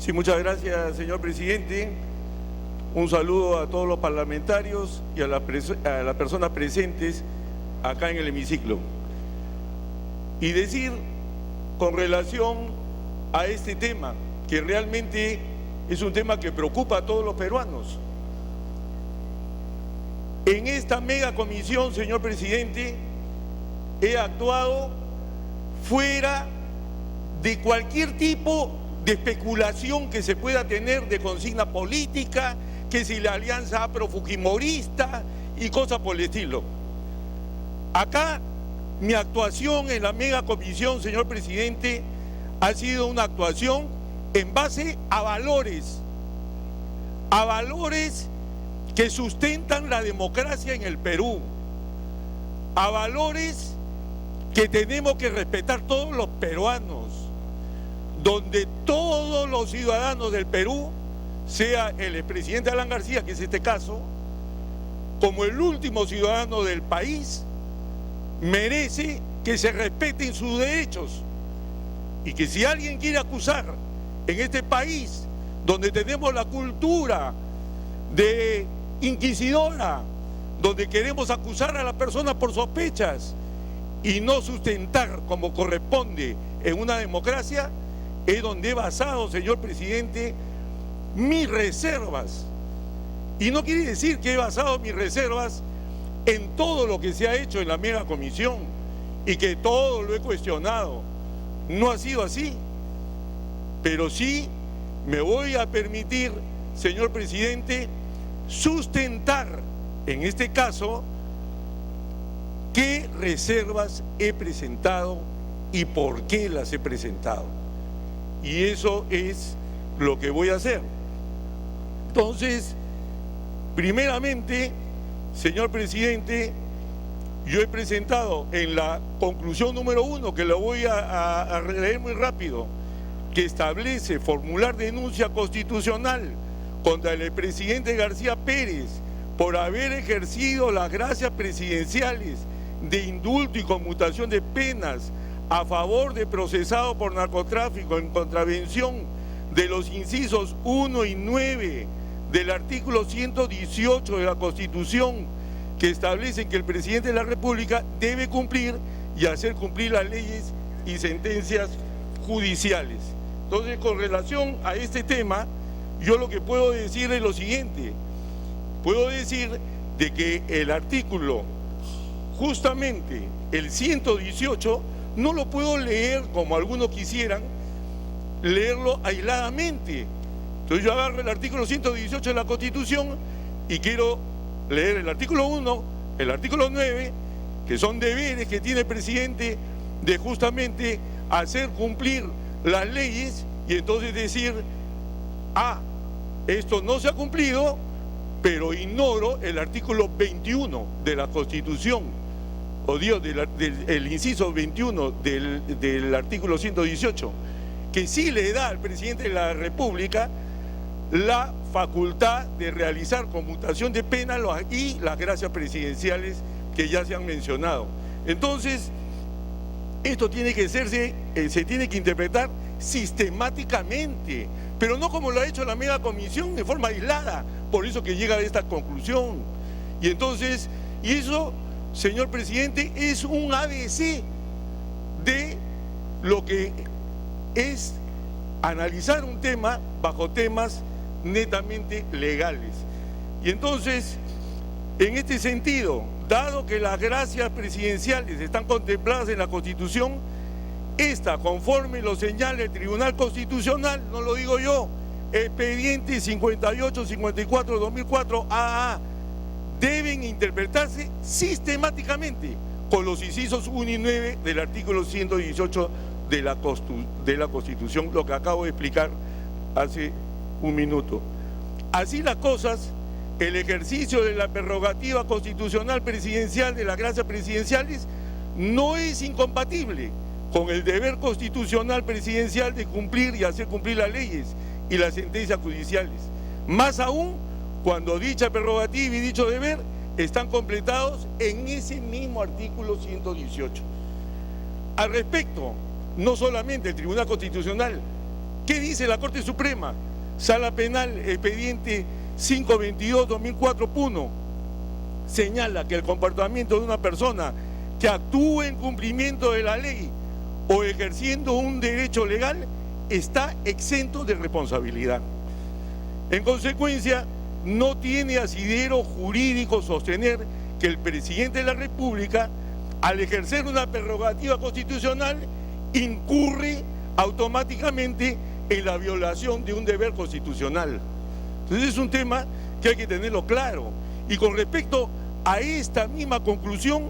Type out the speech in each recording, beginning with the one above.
Sí, muchas gracias, señor presidente. Un saludo a todos los parlamentarios y a las personas presentes acá en el hemiciclo. Y decir, con relación a este tema, que realmente es un tema que preocupa a todos los peruanos. En esta mega comisión, señor presidente, he actuado fuera de cualquier tipo de especulación que se pueda tener de consigna política, que si la alianza afrofujimorista y cosas por el estilo. Acá mi actuación en la mega comisión, señor presidente, ha sido una actuación en base a valores que sustentan la democracia en el Perú, a valores que tenemos que respetar todos los peruanos, donde todos los ciudadanos del Perú, sea el expresidente Alan García, que es este caso, como el último ciudadano del país, merece que se respeten sus derechos y que si alguien quiere acusar en este país, donde tenemos la cultura de inquisidora, donde queremos acusar a la persona por sospechas y no sustentar como corresponde en una democracia, es donde he basado, señor presidente, mis reservas. Y no quiere decir que he basado mis reservas en todo lo que se ha hecho en la mega comisión y que todo lo he cuestionado. No ha sido así, pero sí me voy a permitir, señor presidente, sustentar en este caso qué reservas he presentado y por qué las he presentado. Y eso es lo que voy a hacer. Entonces, primeramente, señor presidente, yo he presentado en la conclusión número 1, que lo voy a leer muy rápido, que establece formular denuncia constitucional contra el expresidente García Pérez por haber ejercido las gracias presidenciales de indulto y conmutación de penas a favor de procesado por narcotráfico en contravención de los incisos 1 y 9 del artículo 118 de la Constitución, que establecen que el presidente de la República debe cumplir y hacer cumplir las leyes y sentencias judiciales. Entonces, con relación a este tema, yo lo que puedo decir es lo siguiente. Puedo decir de que el artículo, justamente el 118, no lo puedo leer como algunos quisieran, leerlo aisladamente. Entonces yo agarro el artículo 118 de la Constitución y quiero leer el artículo 1, el artículo 9, que son deberes que tiene el presidente de justamente hacer cumplir las leyes, y entonces decir, esto no se ha cumplido, pero ignoro el artículo 21 de la Constitución, o Dios, del inciso 21 del artículo 118, que sí le da al presidente de la República la facultad de realizar conmutación de pena y las gracias presidenciales que ya se han mencionado. Entonces, esto tiene que se tiene que interpretar sistemáticamente, pero no como lo ha hecho la mega comisión de forma aislada, por eso que llega a esta conclusión. Y entonces, y eso, señor presidente, es un ABC de lo que es analizar un tema bajo temas netamente legales. Y entonces, en este sentido, dado que las gracias presidenciales están contempladas en la Constitución, esta, conforme lo señala el Tribunal Constitucional, no lo digo yo, expediente 58-54-2004 AA, deben interpretarse sistemáticamente con los incisos 1 y 9 del artículo 118 de la Constitución, lo que acabo de explicar hace un minuto. Así las cosas, el ejercicio de la prerrogativa constitucional presidencial de las gracias presidenciales no es incompatible con el deber constitucional presidencial de cumplir y hacer cumplir las leyes y las sentencias judiciales. Más aún cuando dicha prerrogativa y dicho deber están completados en ese mismo artículo 118. Al respecto, no solamente el Tribunal Constitucional, ¿Qué dice la Corte Suprema? Sala Penal, expediente 522-2004-1, señala que el comportamiento de una persona que actúe en cumplimiento de la ley o ejerciendo un derecho legal está exento de responsabilidad. En consecuencia, no tiene asidero jurídico sostener que el presidente de la República, al ejercer una prerrogativa constitucional, incurre automáticamente en la violación de un deber constitucional. Entonces es un tema que hay que tenerlo claro. Y con respecto a esta misma conclusión,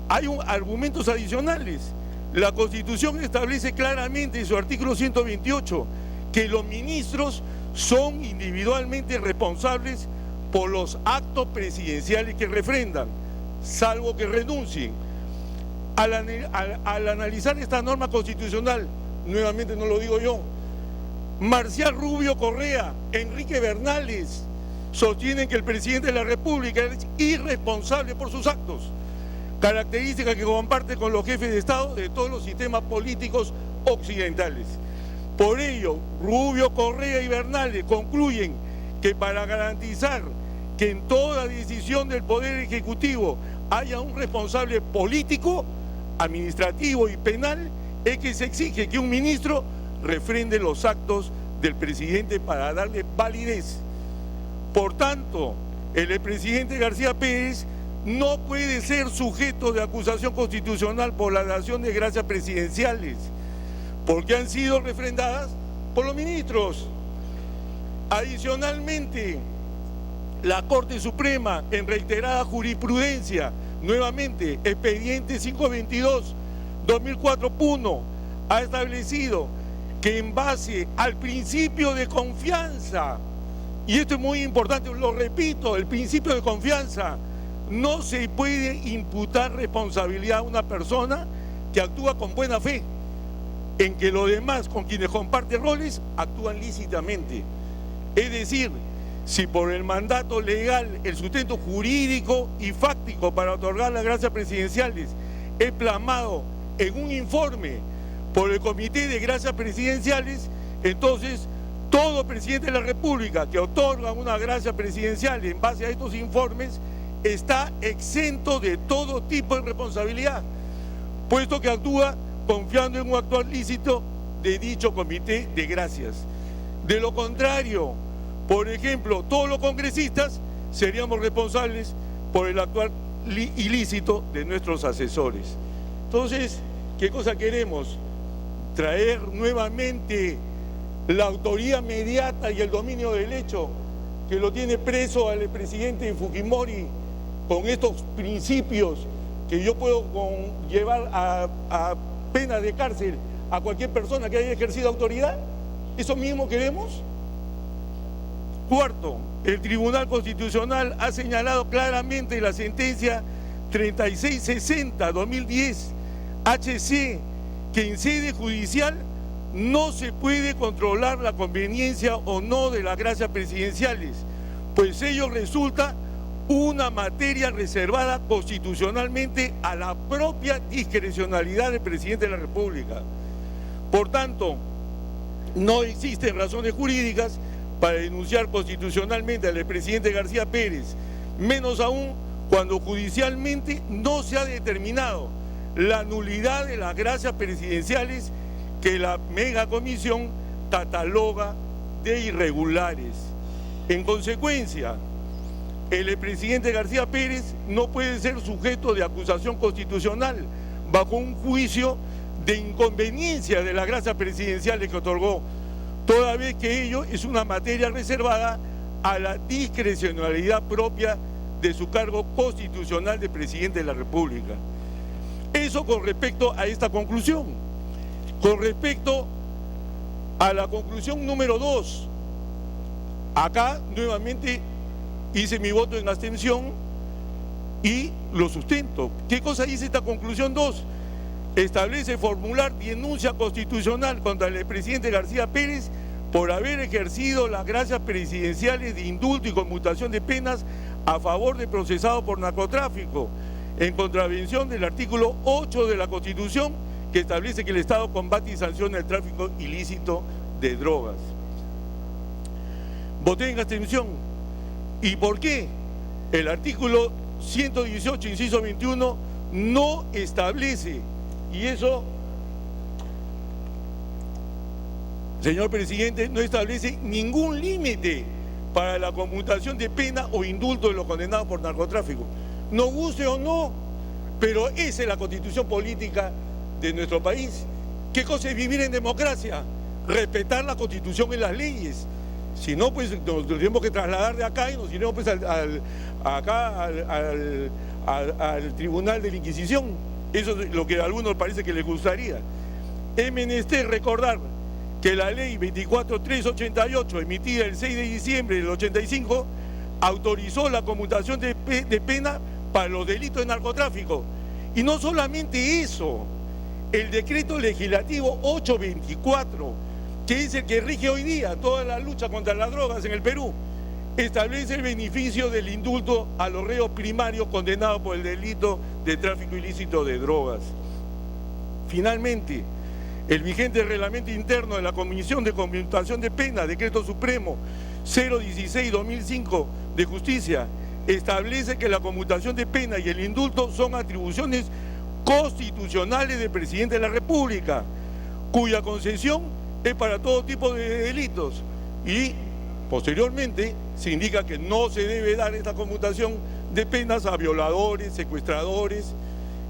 hay argumentos adicionales. La Constitución establece claramente en su artículo 128 que los ministros son individualmente responsables por los actos presidenciales que refrendan, salvo que renuncien. Al analizar esta norma constitucional, nuevamente no lo digo yo, Marcial Rubio Correa, Enrique Bernales sostienen que el presidente de la República es irresponsable por sus actos, característica que comparte con los jefes de Estado de todos los sistemas políticos occidentales. Por ello, Rubio, Correa y Bernales concluyen que para garantizar que en toda decisión del Poder Ejecutivo haya un responsable político, administrativo y penal, es que se exige que un ministro refrende los actos del presidente para darle validez. Por tanto, el expresidente García Pérez no puede ser sujeto de acusación constitucional por la dación de gracias presidenciales, porque han sido refrendadas por los ministros. Adicionalmente, la Corte Suprema, en reiterada jurisprudencia, nuevamente, expediente 522-2004-1, ha establecido que en base al principio de confianza, y esto es muy importante, lo repito, el principio de confianza, no se puede imputar responsabilidad a una persona que actúa con buena fe, en que los demás con quienes comparte roles actúan lícitamente. Es decir, si por el mandato legal, el sustento jurídico y fáctico para otorgar las gracias presidenciales es plasmado en un informe por el Comité de Gracias Presidenciales, entonces todo presidente de la República que otorga una gracia presidencial en base a estos informes está exento de todo tipo de responsabilidad, puesto que actúa confiando en un actuar lícito de dicho Comité de Gracias. De lo contrario, por ejemplo, todos los congresistas seríamos responsables por el actuar ilícito de nuestros asesores. Entonces, ¿qué cosa queremos? Traer nuevamente la autoría mediata y el dominio del hecho que lo tiene preso al presidente Fujimori con estos principios que yo puedo llevar a pena de cárcel a cualquier persona que haya ejercido autoridad. ¿Eso mismo queremos? Cuarto, el Tribunal Constitucional ha señalado claramente en la sentencia 3660-2010 HC que en sede judicial no se puede controlar la conveniencia o no de las gracias presidenciales, pues ello resulta una materia reservada constitucionalmente a la propia discrecionalidad del presidente de la República. Por tanto, no existen razones jurídicas para denunciar constitucionalmente al expresidente García Pérez, menos aún cuando judicialmente no se ha determinado la nulidad de las gracias presidenciales que la megacomisión cataloga de irregulares. En consecuencia, el expresidente García Pérez no puede ser sujeto de acusación constitucional bajo un juicio de inconveniencia de las gracias presidenciales que otorgó, toda vez que ello es una materia reservada a la discrecionalidad propia de su cargo constitucional de presidente de la República. Eso con respecto a esta conclusión. Con respecto a la conclusión número 2, acá nuevamente hice mi voto en abstención y lo sustento. ¿Qué cosa dice esta conclusión 2? Establece formular denuncia constitucional contra el expresidente García Pérez por haber ejercido las gracias presidenciales de indulto y conmutación de penas a favor de procesados por narcotráfico, en contravención del artículo 8 de la Constitución, que establece que el Estado combate y sanciona el tráfico ilícito de drogas. Voté en abstención. ¿Y por qué? El artículo 118, inciso 21, no establece, y eso, señor presidente, no establece ningún límite para la conmutación de pena o indulto de los condenados por narcotráfico. No guste o no, pero esa es la constitución política de nuestro país. ¿Qué cosa es vivir en democracia? Respetar la constitución y las leyes. Si no, pues nos tenemos que trasladar de acá y nos iremos pues al Tribunal de la Inquisición. Eso es lo que a algunos parece que les gustaría. Es menester recordar que la ley 24388, emitida el 6 de diciembre del 85, autorizó la conmutación de pena para los delitos de narcotráfico. Y no solamente eso, el decreto legislativo 824, que es el que rige hoy día toda la lucha contra las drogas en el Perú, establece el beneficio del indulto a los reos primarios condenados por el delito de tráfico ilícito de drogas. Finalmente, el vigente reglamento interno de la Comisión de Conmutación de Pena, Decreto Supremo 016-2005 de Justicia, establece que la conmutación de pena y el indulto son atribuciones constitucionales del Presidente de la República, cuya concesión es para todo tipo de delitos, y posteriormente se indica que no se debe dar esta conmutación de penas a violadores, secuestradores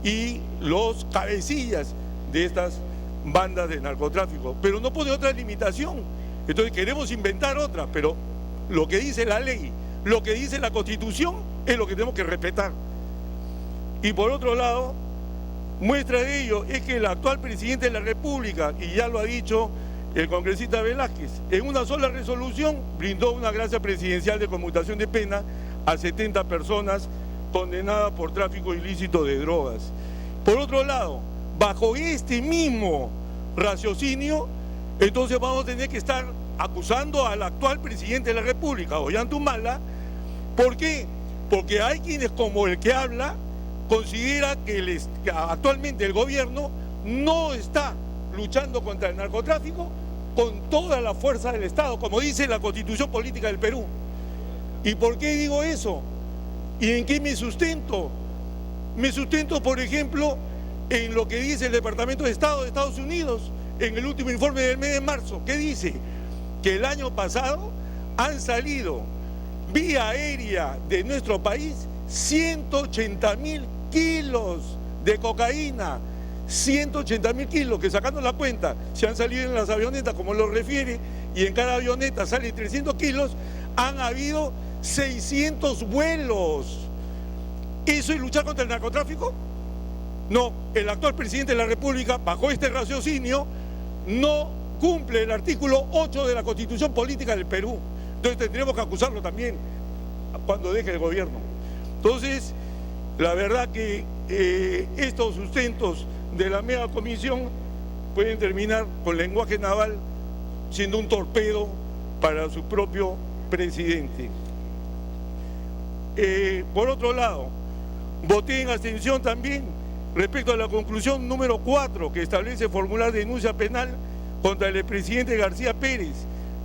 y los cabecillas de estas bandas de narcotráfico, pero no pone otra limitación. Entonces queremos inventar otra, pero lo que dice la ley, lo que dice la Constitución es lo que tenemos que respetar. Y por otro lado, muestra de ello es que el actual presidente de la República, y ya lo ha dicho el congresista Velázquez, en una sola resolución brindó una gracia presidencial de conmutación de pena a 70 personas condenadas por tráfico ilícito de drogas. Por otro lado, bajo este mismo raciocinio, entonces vamos a tener que estar acusando al actual presidente de la República, Ollanta. ¿Por qué? Porque hay quienes, como el que habla, considera que actualmente el gobierno no está luchando contra el narcotráfico con toda la fuerza del Estado, como dice la Constitución Política del Perú. ¿Y por qué digo eso? ¿Y en qué me sustento? Me sustento, por ejemplo, en lo que dice el Departamento de Estado de Estados Unidos en el último informe del mes de marzo. ¿Qué dice? Que el año pasado han salido vía aérea de nuestro país 180.000 kilos de cocaína. 180.000 kilos, que sacando la cuenta, se han salido en las avionetas, como lo refiere, y en cada avioneta sale 300 kilos, han habido 600 vuelos. ¿Eso es luchar contra el narcotráfico? No, el actual presidente de la República, bajo este raciocinio, no cumple el artículo 8 de la Constitución Política del Perú. Entonces tendremos que acusarlo también cuando deje el gobierno. Entonces, la verdad que estos sustentos de la mega comisión pueden terminar con lenguaje naval siendo un torpedo para su propio presidente. Por otro lado, voté en abstención también respecto a la conclusión número 4, que establece formular denuncia penal contra el expresidente García Pérez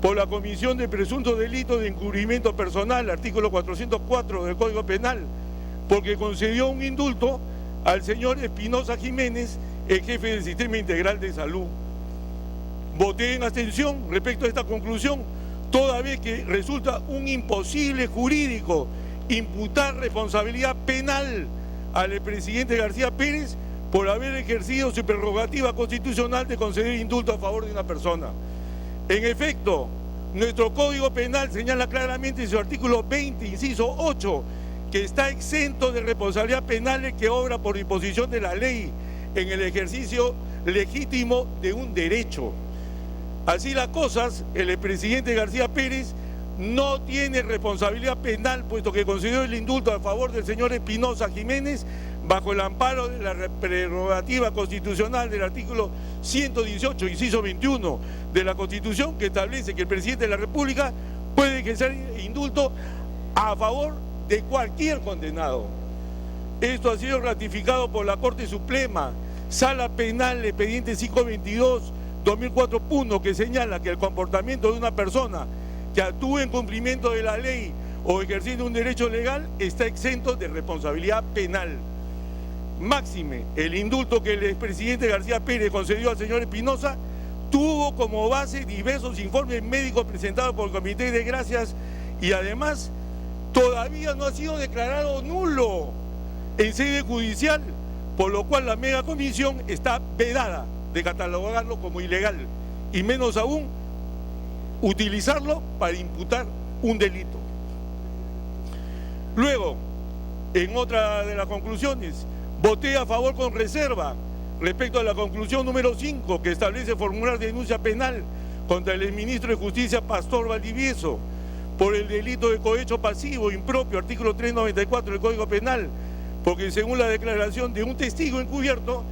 por la comisión de presuntos delitos de encubrimiento personal, artículo 404 del Código Penal, porque concedió un indulto al señor Espinosa Jiménez, el jefe del Sistema Integral de Salud. Voté en abstención respecto a esta conclusión, toda vez que resulta un imposible jurídico imputar responsabilidad penal al expresidente García Pérez por haber ejercido su prerrogativa constitucional de conceder indulto a favor de una persona. En efecto, nuestro Código Penal señala claramente en su artículo 20, inciso 8, que está exento de responsabilidad penal el que obra por disposición de la ley en el ejercicio legítimo de un derecho. Así las cosas, el expresidente García Pérez no tiene responsabilidad penal, puesto que concedió el indulto a favor del señor Espinosa Jiménez bajo el amparo de la prerrogativa constitucional del artículo 118, inciso 21 de la Constitución, que establece que el presidente de la República puede ejercer indulto a favor de cualquier condenado. Esto ha sido ratificado por la Corte Suprema, Sala Penal, expediente 522, 2004.1, que señala que el comportamiento de una persona que actúe en cumplimiento de la ley o ejerciendo un derecho legal está exento de responsabilidad penal. Máxime, el indulto que el expresidente García Pérez concedió al señor Espinosa tuvo como base diversos informes médicos presentados por el Comité de Gracias y además todavía no ha sido declarado nulo en sede judicial, por lo cual la megacomisión está vedada de catalogarlo como ilegal y menos aún utilizarlo para imputar un delito. Luego, en otra de las conclusiones, voté a favor con reserva respecto a la conclusión número 5, que establece formular denuncia penal contra el exministro de Justicia Pastor Valdivieso por el delito de cohecho pasivo impropio, artículo 394 del Código Penal, porque según la declaración de un testigo encubierto,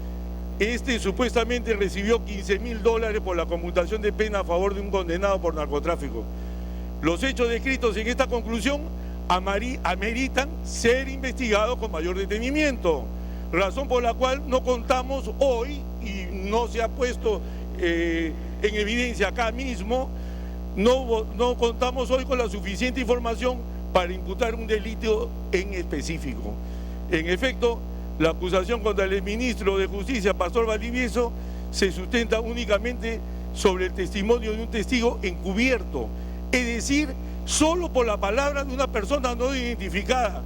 este supuestamente recibió $15.000 por la conmutación de pena a favor de un condenado por narcotráfico. Los hechos descritos en esta conclusión ameritan ser investigados con mayor detenimiento, razón por la cual no contamos hoy, y no se ha puesto en evidencia acá mismo, no contamos hoy con la suficiente información para imputar un delito en específico. En efecto, la acusación contra el ministro de Justicia, Pastor Valdivieso, se sustenta únicamente sobre el testimonio de un testigo encubierto, es decir, solo por la palabra de una persona no identificada.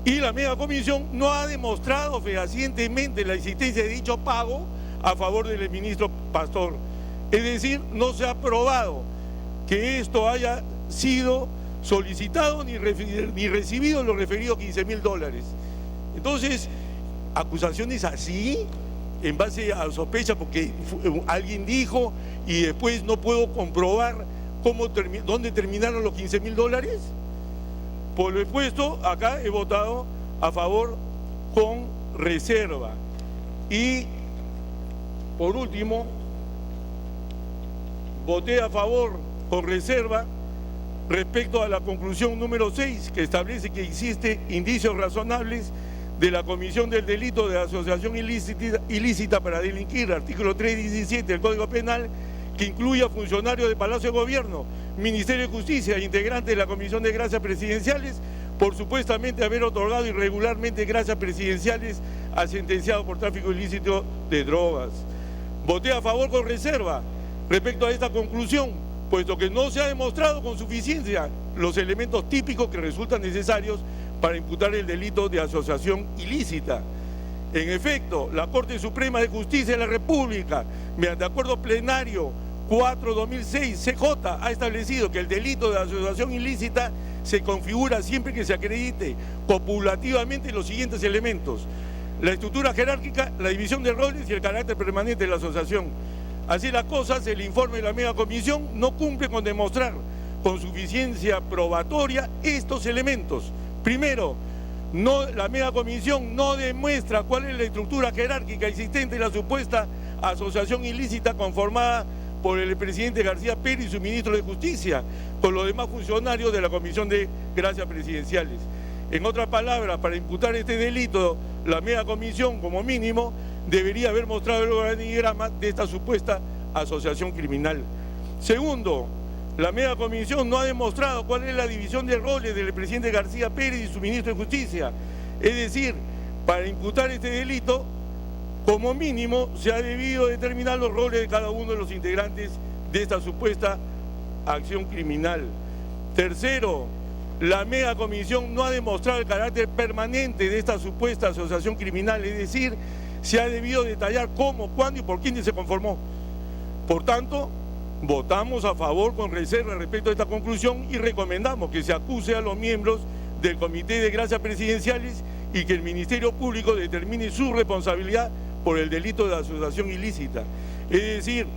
Y la megacomisión no ha demostrado fehacientemente la existencia de dicho pago a favor del ministro Pastor. Es decir, no se ha probado que esto haya sido solicitado ni recibido los referidos $15.000. Entonces, acusaciones así, en base a sospecha, porque alguien dijo y después no puedo comprobar dónde terminaron los $15.000. Por lo expuesto, acá he votado a favor con reserva. Y, por último, voté a favor con reserva respecto a la conclusión número 6, que establece que existe indicios razonables de la comisión del delito de asociación ilícita para delinquir, artículo 317 del Código Penal, que incluye a funcionarios de Palacio de Gobierno, Ministerio de Justicia e integrantes de la Comisión de Gracias Presidenciales por supuestamente haber otorgado irregularmente gracias presidenciales a sentenciados por tráfico ilícito de drogas. Voté a favor con reserva respecto a esta conclusión, puesto que no se ha demostrado con suficiencia los elementos típicos que resultan necesarios para imputar el delito de asociación ilícita. En efecto, la Corte Suprema de Justicia de la República, mediante acuerdo plenario 4/2006, CJ, ha establecido que el delito de asociación ilícita se configura siempre que se acredite copulativamente los siguientes elementos: la estructura jerárquica, la división de roles y el carácter permanente de la asociación. Así las cosas, el informe de la megacomisión no cumple con demostrar con suficiencia probatoria estos elementos. Primero, la megacomisión no demuestra cuál es la estructura jerárquica existente en la supuesta asociación ilícita conformada por el presidente García Pérez y su ministro de Justicia, con los demás funcionarios de la Comisión de Gracias Presidenciales. En otras palabras, para imputar este delito, la megacomisión, como mínimo, debería haber mostrado el organigrama de esta supuesta asociación criminal. Segundo, la megacomisión no ha demostrado cuál es la división de roles del presidente García Pérez y su ministro de Justicia. Es decir, para imputar este delito, como mínimo, se ha debido determinar los roles de cada uno de los integrantes de esta supuesta acción criminal. Tercero, la megacomisión no ha demostrado el carácter permanente de esta supuesta asociación criminal, es decir, se ha debido detallar cómo, cuándo y por quién se conformó. Por tanto, votamos a favor con reserva respecto a esta conclusión y recomendamos que se acuse a los miembros del Comité de Gracias Presidenciales y que el Ministerio Público determine su responsabilidad por el delito de asociación ilícita. Es decir,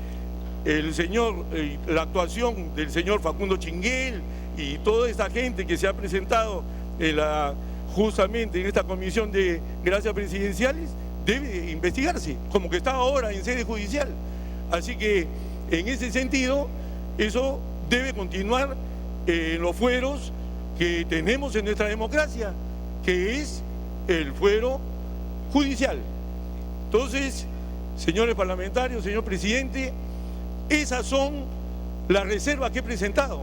la actuación del señor Facundo Chinguel y toda esta gente que se ha presentado justamente en esta Comisión de Gracias Presidenciales debe investigarse, como que está ahora en sede judicial. Así que, en ese sentido, eso debe continuar en los fueros que tenemos en nuestra democracia, que es el fuero judicial. Entonces, señores parlamentarios, señor presidente, Esas son las reservas que he presentado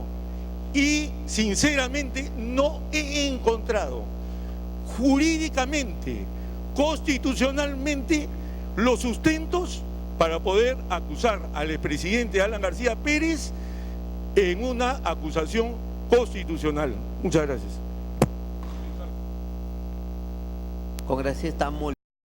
y sinceramente no he encontrado jurídicamente, constitucionalmente, los sustentos para poder acusar al expresidente Alan García Pérez en una acusación constitucional. Muchas gracias. Congresista Molina.